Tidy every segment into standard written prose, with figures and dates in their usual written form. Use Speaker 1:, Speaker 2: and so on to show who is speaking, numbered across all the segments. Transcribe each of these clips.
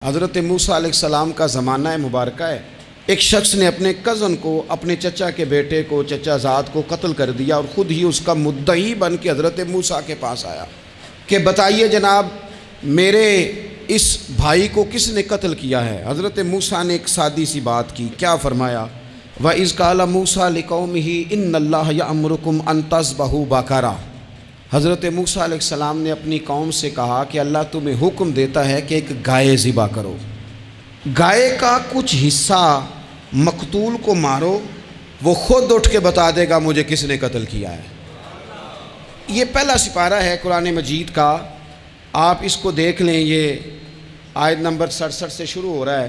Speaker 1: حضرت موسیٰ علیہ السلام کا زمانہ مبارکہ ہے۔ ایک شخص نے اپنے کزن کو، اپنے چچا کے بیٹے کو، چچا زاد کو قتل کر دیا اور خود ہی اس کا مدعی بن کے حضرت موسیٰ کے پاس آیا کہ بتائیے جناب میرے اس بھائی کو کس نے قتل کیا ہے؟ حضرت موسیٰ نے ایک سادی سی بات کی، کیا فرمایا؟ وَإِذْ قَالَ مُوسَىٰ لِقَوْمِهِ إِنَّ اللَّهَ يَأْمُرُكُمْ أَن تَذْبَحُوا بَقَرَةً۔ حضرت موسیٰ علیہ السلام نے اپنی قوم سے کہا کہ اللہ تمہیں حکم دیتا ہے کہ ایک گائے ذبح کرو، گائے کا کچھ حصہ مقتول کو مارو، وہ خود اٹھ کے بتا دے گا مجھے کس نے قتل کیا ہے۔ یہ پہلا سپارہ ہے قرآن مجید کا، آپ اس کو دیکھ لیں، یہ آیت نمبر 67 سے شروع ہو رہا ہے۔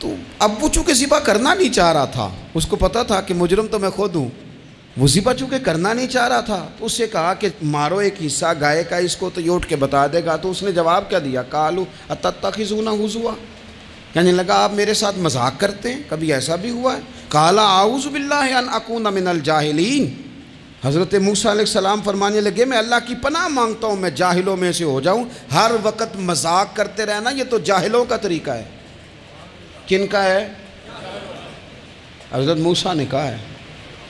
Speaker 1: تو اب وہ چونکہ ذبح کرنا نہیں چاہ رہا تھا، اس کو پتا تھا کہ مجرم تو میں خود ہوں، وہ ذبح چونکہ کرنا نہیں چاہ رہا تھا تو اس سے کہا کہ مارو ایک حصہ گائے کا، اس کو تو یہ اٹھ کے بتا دے گا۔ تو اس نے جواب کیا دیا؟ قالوا اتتخذون ہزوا، کہنے لگا آپ میرے ساتھ مذاق کرتے ہیں، کبھی ایسا بھی ہوا ہے؟ قال اعوذ باللہ ان اکون من الجاہلین۔ حضرت موسیٰ علیہ السلام فرمانے لگے میں اللہ کی پناہ مانگتا ہوں میں جاہلوں میں سے ہو جاؤں۔ ہر وقت مذاق کرتے رہنا یہ تو جاہلوں کا طریقہ ہے۔ کن کا ہے؟ حضرت موسیٰ نے کہا ہے،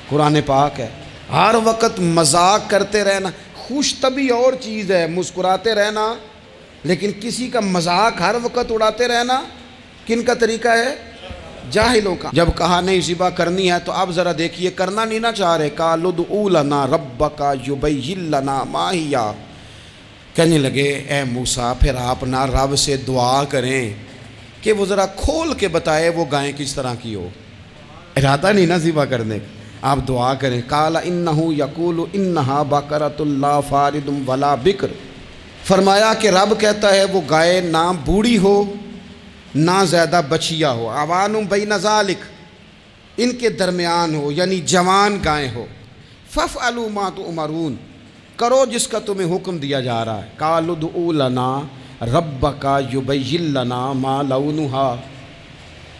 Speaker 1: قرآن پاک ہے، ہر وقت مذاق کرتے رہنا۔ خوش طبعی اور چیز ہے، مسکراتے رہنا، لیکن کسی کا مذاق ہر وقت اڑاتے رہنا کن کا طریقہ ہے؟ جاہلوں کا۔ جب کہا نہیں ذبح کرنی ہے تو اب ذرا دیکھیے، کرنا نہیں نہ چاہ رہے، قالوا ادع لنا ربک یبین لنا ما ہی، کہنے لگے اے موسیٰ پھر آپ نہ رب سے دعا کریں کہ وہ ذرا کھول کے بتائے وہ گائیں کس طرح کی ہو۔ ارادہ نہیں نا ذبح کرنے کا، آپ دعا کریں۔ قال انہ یقول انہا بقرۃ لا فارض ولا بکر، فرمایا کہ رب کہتا ہے وہ گائے نہ بوڑھی ہو نہ زیادہ بچیا ہو، عوان بین ذالک، ان کے درمیان ہو، یعنی جوان گائے ہو۔ فافعلوا ما تؤمرون، کرو جس کا تمہیں حکم دیا جا رہا ہے۔ قالوا ادع لنا ربک یبین لنا ما لونھا،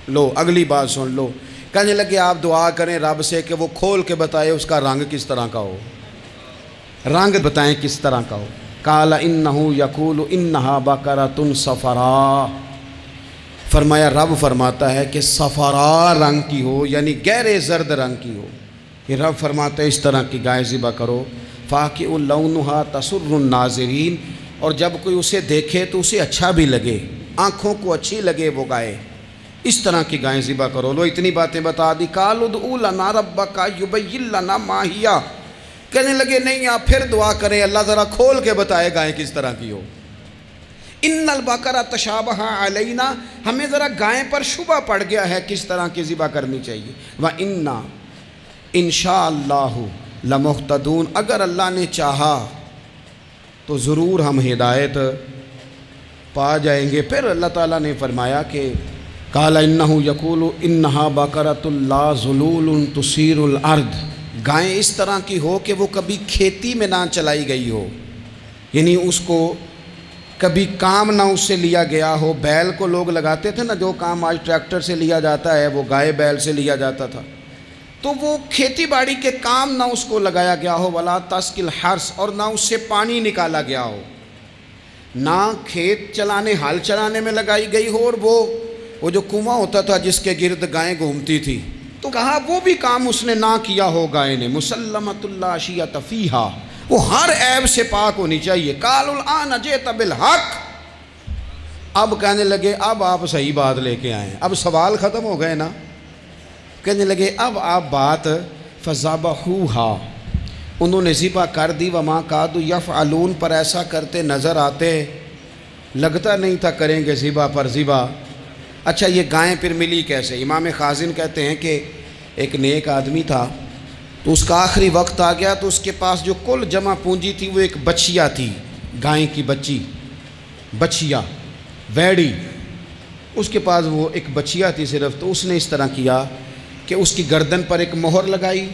Speaker 1: لو اگلی بات سن لو، کہنے لگے آپ دعا کریں رب سے کہ وہ کھول کے بتائے اس کا رنگ کس طرح کا ہو، رنگ بتائیں کس طرح کا ہو۔ قال انہ یقول انہا بقرۃ صفراء، فرمایا رب فرماتا ہے کہ صفراء رنگ کی ہو، یعنی گہرے زرد رنگ کی ہو۔ یہ رب فرماتا ہے اس طرح کی گائے ذبح کرو۔ فاقع لونھا تسر الناظرین، اور جب کوئی اسے دیکھے تو اسے اچھا بھی لگے، آنکھوں کو اچھی لگے وہ گائے، اس طرح کی گائیں ذبح کرو۔ لو اتنی باتیں بتا دی۔ قالوا ادع لنا ربک یبین لنا ما ہی، کہنے لگے نہیں آپ پھر دعا کریں اللہ ذرا کھول کے بتائے گائیں کس طرح کی ہو۔ ان البقرہ تشابہ علینا، ہمیں ذرا گائیں پر شبہ پڑ گیا ہے کس طرح کی ذبح کرنی چاہیے۔ وَإِنَّا انشاءاللہ لمہتدون، اگر اللہ نے چاہا تو ضرور ہم ہدایت پا جائیں گے۔ پھر اللہ تعالیٰ نے فرمایا کہ قال انہ یقول انہا بقرۃ لا ذلول تثیر الارض، گائیں اس طرح کی ہو کہ وہ کبھی کھیتی میں نہ چلائی گئی ہو، یعنی اس کو کبھی کام نہ اس سے لیا گیا ہو۔ بیل کو لوگ لگاتے تھے نا، جو کام آج ٹریکٹر سے لیا جاتا ہے وہ گائے بیل سے لیا جاتا تھا، تو وہ کھیتی باڑی کے کام نہ اس کو لگایا گیا ہو۔ ولا تسقی الحرث، اور نہ اس سے پانی نکالا گیا ہو، نہ کھیت چلانے ہل چلانے میں لگائی گئی ہو، اور وہ جو کنواں ہوتا تھا جس کے گرد گائیں گھومتی تھی، تو کہا وہ بھی کام اس نے نہ کیا ہو گائے نے۔ مسلمۃ لا شیۃ فیہا، وہ ہر عیب سے پاک ہونی چاہیے۔ قالوا الآن جئت بالحق، اب کہنے لگے اب آپ صحیح بات لے کے آئیں، اب سوال ختم ہو گئے نا، کہنے لگے اب آپ بات فذبحوہا، انہوں نے ذبح کر دی۔ وما کادوا یفعلون، پر ایسا کرتے نظر آتے، لگتا نہیں تھا کریں گے ذبح پر ذبح۔ اچھا یہ گائیں پھر ملی کیسے؟ امام خازن کہتے ہیں کہ ایک نیک آدمی تھا، تو اس کا آخری وقت آ گیا تو اس کے پاس جو کل جمع پونجی تھی وہ ایک بچیا تھی، گائیں کی بچی، بچیا ویڑی، اس کے پاس وہ ایک بچیا تھی صرف۔ تو اس نے اس طرح کیا کہ اس کی گردن پر ایک مہر لگائی،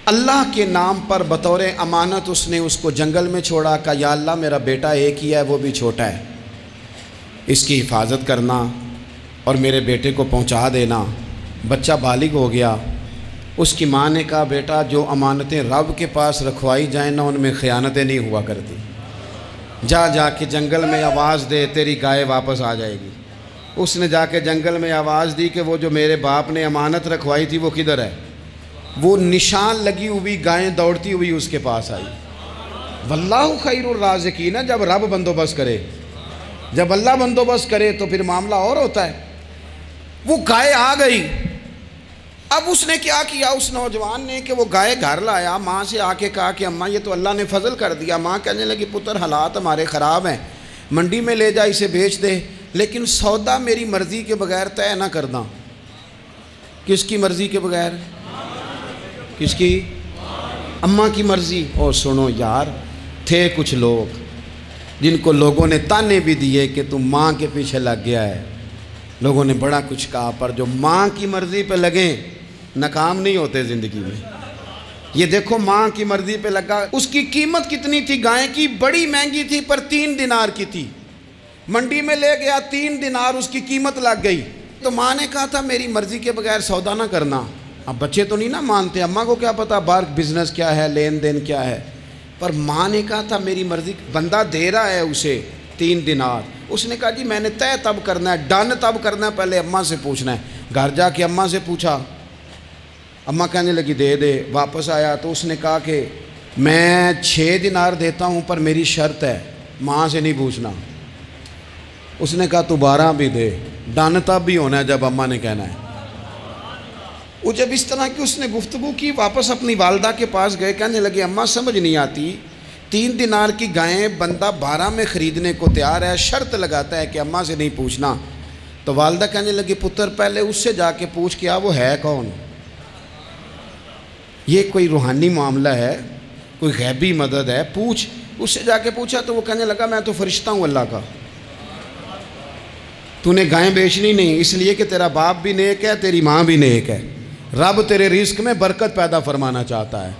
Speaker 1: اللہ کے نام پر بطور امانت اس نے اس کو جنگل میں چھوڑا، کہا یا اللہ میرا بیٹا ایک ہی ہے وہ بھی چھوٹا ہے، اس کی حفاظت کرنا اور میرے بیٹے کو پہنچا دینا۔ بچہ بالغ ہو گیا، اس کی ماں نے کہا بیٹا جو امانتیں رب کے پاس رکھوائی جائیں نا ان میں خیانتیں نہیں ہوا کرتی، جا کے جنگل میں آواز دے تیری گائے واپس آ جائے گی۔ اس نے جا کے جنگل میں آواز دی کہ وہ جو میرے باپ نے امانت رکھوائی تھی وہ کدھر ہے؟ وہ نشان لگی ہوئی گائیں دوڑتی ہوئی اس کے پاس آئی۔ واللہ خیر الرازقین، جب رب بندوبست کرے، جب اللہ بندوبست کرے تو پھر معاملہ اور ہوتا ہے۔ وہ گائے آ گئی۔ اب اس نے کیا کیا اس نوجوان نے کہ وہ گائے گھر لایا، ماں سے آ کے کہا کہ اماں یہ تو اللہ نے فضل کر دیا۔ ماں کہنے لگی پتر حالات ہمارے خراب ہیں، منڈی میں لے جا اسے بیچ دے، لیکن سودا میری مرضی کے بغیر طے نہ کرنا۔ کس کی مرضی کے بغیر؟ کس کی؟ اماں کی مرضی۔ اور سنو یار، تھے کچھ لوگ جن کو لوگوں نے تانے بھی دیے کہ تم ماں کے پیچھے لگ گیا ہے، لوگوں نے بڑا کچھ کہا، پر جو ماں کی مرضی پہ لگیں ناکام نہیں ہوتے زندگی میں۔ یہ دیکھو ماں کی مرضی پہ لگا۔ اس کی قیمت کتنی تھی گائے کی؟ بڑی مہنگی تھی، پر 3 دینار کی تھی۔ منڈی میں لے گیا، 3 دینار اس کی قیمت لگ گئی۔ تو ماں نے کہا تھا میری مرضی کے بغیر سودا نہ کرنا۔ اب بچے تو نہیں نا مانتے، اماں کو کیا پتا باہر بزنس کیا ہے، لین دین کیا ہے، پر ماں نے کہا تھا میری مرضی۔ بندہ دے رہا ہے اسے 3 دینار، اس نے کہا جی میں نے طے تب کرنا ہے، ڈن تب کرنا ہے، پہلے اماں سے پوچھنا ہے۔ گھر جا کے اماں سے پوچھا، اماں کہنے لگی دے دے۔ واپس آیا تو اس نے کہا کہ میں 6 دینار دیتا ہوں پر میری شرط ہے، ماں سے نہیں پوچھنا۔ اس نے کہا تو 12 بھی دے، ڈن تب بھی ہونا ہے جب اماں نے کہنا ہے۔ وہ جب اس طرح کی اس نے گفتگو کی، واپس اپنی والدہ کے پاس گئے، کہنے لگے اماں سمجھ نہیں آتی، 3 دینار کی گائیں بندہ 12 میں خریدنے کو تیار ہے، شرط لگاتا ہے کہ اماں سے نہیں پوچھنا۔ تو والدہ کہنے لگی پتر پہلے اس سے جا کے پوچھ کیا وہ ہے کون؟ یہ کوئی روحانی معاملہ ہے، کوئی غیبی مدد ہے، پوچھ۔ اس سے جا کے پوچھا تو وہ کہنے لگا میں تو فرشتہ ہوں اللہ کا، تو نے گائیں بیچنی نہیں، اس لیے کہ تیرا باپ بھی نیک ہے، تیری ماں بھی نیک ہے، رب تیرے رزق میں برکت پیدا فرمانا چاہتا ہے۔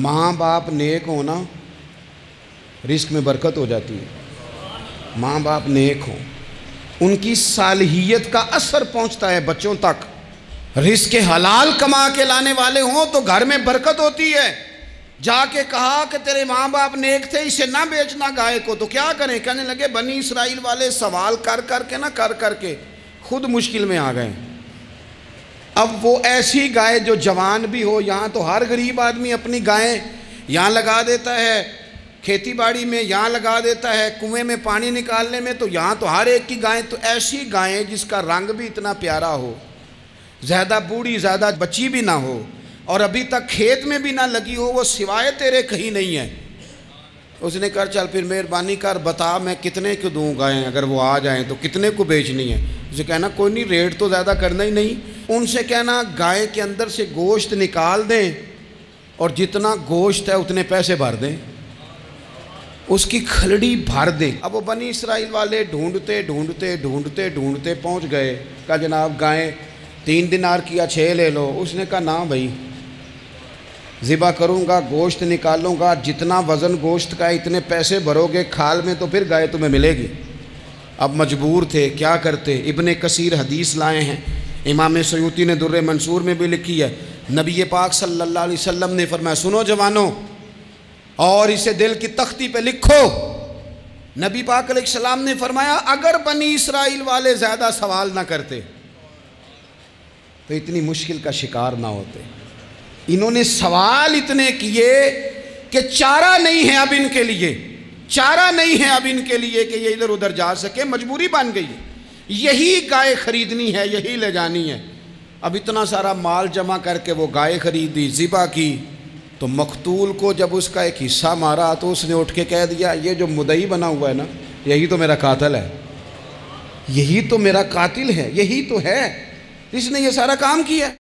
Speaker 1: ماں باپ نیک ہونا، رزق میں برکت ہو جاتی ہے۔ ماں باپ نیک ہوں، ان کی صالحیت کا اثر پہنچتا ہے بچوں تک۔ رزق حلال کما کے لانے والے ہوں تو گھر میں برکت ہوتی ہے۔ جا کے کہا کہ تیرے ماں باپ نیک تھے، اسے نہ بیچنا گائے کو، تو کیا کریں؟ کہنے لگے بنی اسرائیل والے سوال کر کر کے خود مشکل میں آ گئے۔ اب وہ ایسی گائے جو جوان بھی ہو، یہاں تو ہر غریب آدمی اپنی گائیں یہاں لگا دیتا ہے، کھیتی باڑی میں یہاں لگا دیتا ہے، کنویں میں پانی نکالنے میں تو یہاں تو ہر ایک کی گائیں، تو ایسی گائیں جس کا رنگ بھی اتنا پیارا ہو، زیادہ بوڑھی زیادہ بچی بھی نہ ہو، اور ابھی تک کھیت میں بھی نہ لگی ہو، وہ سوائے تیرے کہیں نہیں ہے۔ اس نے کہا چل پھر مہربانی کر بتا میں کتنے کو دوں گائیں، اگر وہ آ جائیں تو کتنے کو بیچنی ہے؟ اسے کہنا کوئی نہیں، ریٹ تو زیادہ کرنا ہی نہیں۔ ان سے کہنا گائے کے اندر سے گوشت نکال دیں اور جتنا گوشت ہے اتنے پیسے بھر دیں، اس کی کھلڑی بھر دیں۔ اب وہ بنی اسرائیل والے ڈھونڈتے پہنچ گئے، کہا جناب گائیں 3 دینار کی 6 لے لو۔ اس نے کہا نہ بھائی، ذبح کروں گا، گوشت نکالوں گا، جتنا وزن گوشت کا اتنے پیسے بھرو گے کھال میں تو پھر گائے تمہیں ملے گی۔ اب مجبور تھے، کیا کرتے؟ ابن کثیر حدیث لائے ہیں، امام سیوطی نے در منصور میں بھی لکھی ہے، نبی پاک صلی اللہ علیہ وسلم نے فرمایا سنو جوانوں، اور اسے دل کی تختی پہ لکھو، نبی پاک علیہ السلام نے فرمایا اگر بنی اسرائیل والے زیادہ سوال نہ کرتے تو اتنی مشکل کا شکار نہ ہوتے۔ انہوں نے سوال اتنے کیے کہ چارہ نہیں ہے اب ان کے لیے، چارہ نہیں ہے اب ان کے لیے کہ یہ ادھر ادھر جا سکے، مجبوری بن گئی، یہی گائے خریدنی ہے، یہی لے جانی ہے۔ اب اتنا سارا مال جمع کر کے وہ گائے خریدی، ذبح کی، تو مقتول کو جب اس کا ایک حصہ مارا تو اس نے اٹھ کے کہہ دیا یہ جو مدعی بنا ہوا ہے نا، یہی تو میرا قاتل ہے، یہی تو میرا قاتل ہے، یہی تو ہے جس نے یہ سارا کام کیا۔